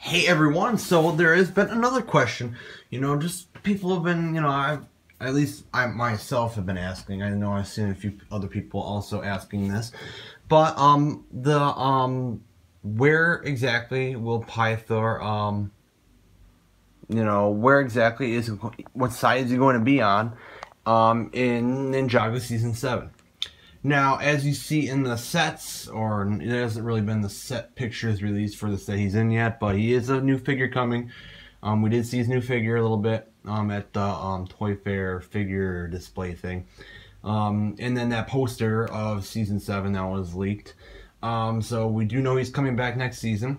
Hey everyone, so there has been another question. Just people have been, I myself have been asking. I know I've seen a few other people also asking this. But where exactly will Pythor where exactly is what side is he going to be on in Ninjago season 7? Now, as you see in the sets, or it hasn't really been the set pictures released for the set he's in yet, but he is a new figure coming. We did see his new figure a little bit at the Toy Fair figure display thing. And then that poster of Season 7 that was leaked. So we do know he's coming back next season.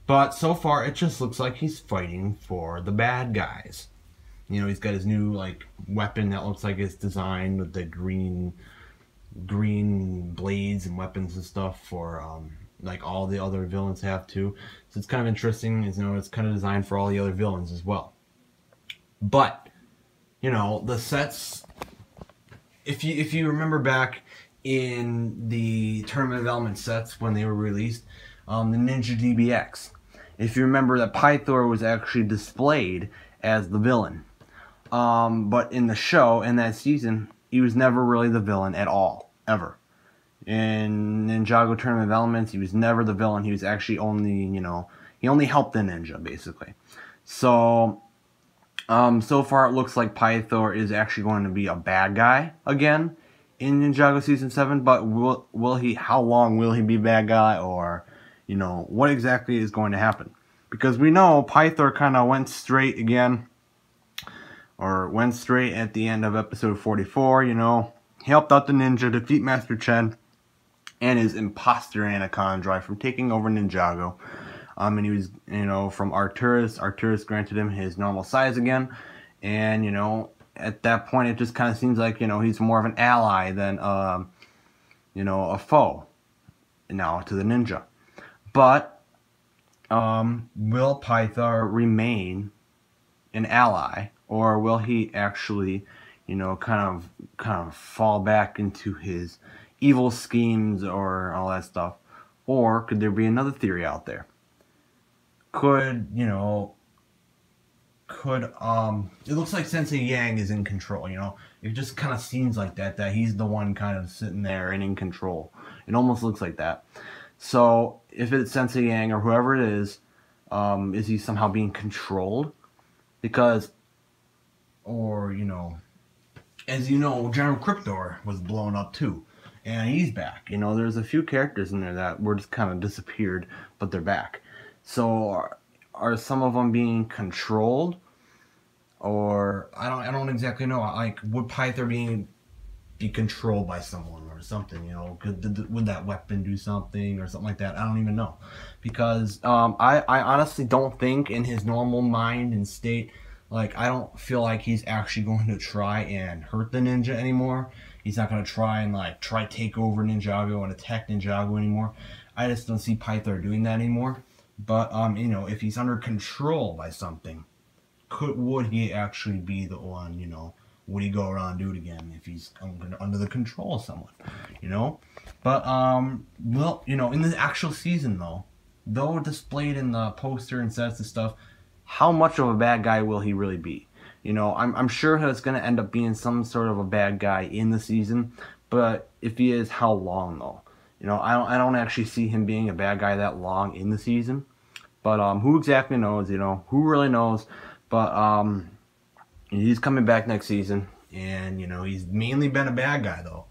But so far, it just looks like he's fighting for the bad guys. He's got his new, weapon that looks like it's designed with the green blades and weapons and stuff for like all the other villains have too. So it's kind of interesting. It's kind of designed for all the other villains as well. But the sets, if you remember back in the Tournament of Elements sets when they were released, the Ninja DBX, if you remember that Pythor was actually displayed as the villain, but in the show, in that season, he was never really the villain at all, ever. In Ninjago Tournament of Elements, he was never the villain. He was actually only, he only helped the ninja, basically. So, so far it looks like Pythor is actually going to be a bad guy again in Ninjago Season 7, but how long will he be a bad guy, or, what exactly is going to happen? Because we know Pythor kind of went straight again, or went straight at the end of episode 44, he helped out the ninja defeat Master Chen and his imposter Anaconda from taking over Ninjago. And he was, from Arcturus. Arcturus granted him his normal size again. And, at that point, it just kind of seems like, he's more of an ally than, a foe now to the ninja. But, will Pythor remain an ally? Or will he actually, kind of fall back into his evil schemes or all that stuff? Or could there be another theory out there? It looks like Sensei Yang is in control, It just kind of seems like that he's the one kind of sitting there and in control. It almost looks like that. So, if it's Sensei Yang or whoever it is he somehow being controlled? Because, or, as General Cryptor was blown up too. And he's back. There's a few characters in there that were just kind of disappeared, but they're back. So, are some of them being controlled? Or, I don't exactly know. Like, would Pythor be controlled by someone or something, would that weapon do something or something like that? I don't even know. Because, I honestly don't think in his normal mind and state, I don't feel like he's actually going to try and hurt the ninja anymore. He's not going to try and, take over Ninjago and attack Ninjago anymore. I just don't see Pythor doing that anymore. But, if he's under control by something, would he actually be the one, would he go around and do it again if he's under the control of someone, But, well, in the actual season, though displayed in the poster and sets and stuff, how much of a bad guy will he really be? I'm sure that it's going to end up being some sort of a bad guy in the season, but if he is, how long, though? I don't actually see him being a bad guy that long in the season, but who exactly knows, who really knows? But he's coming back next season, and he's mainly been a bad guy, though.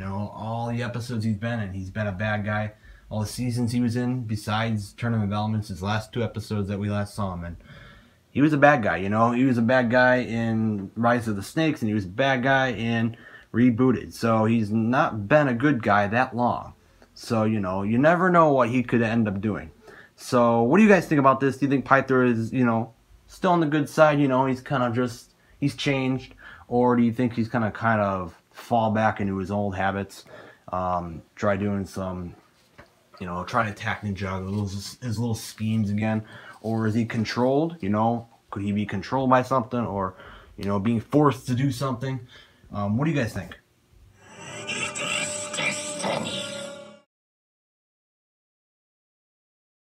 All the episodes he's been in, he's been a bad guy. All the seasons he was in, besides Tournament of Elements, his last 2 episodes that we last saw him in, he was a bad guy. He was a bad guy in Rise of the Snakes, and he was a bad guy in Rebooted. So he's not been a good guy that long. So, you never know what he could end up doing. So, what do you guys think about this? Do you think Pythor is, still on the good side? He's kind of just, he's changed? Or do you think he's kind of fall back into his old habits? Try doing some, try to attack Ninjago, his little schemes again? Or is he controlled? Could he be controlled by something? Or, being forced to do something? What do you guys think?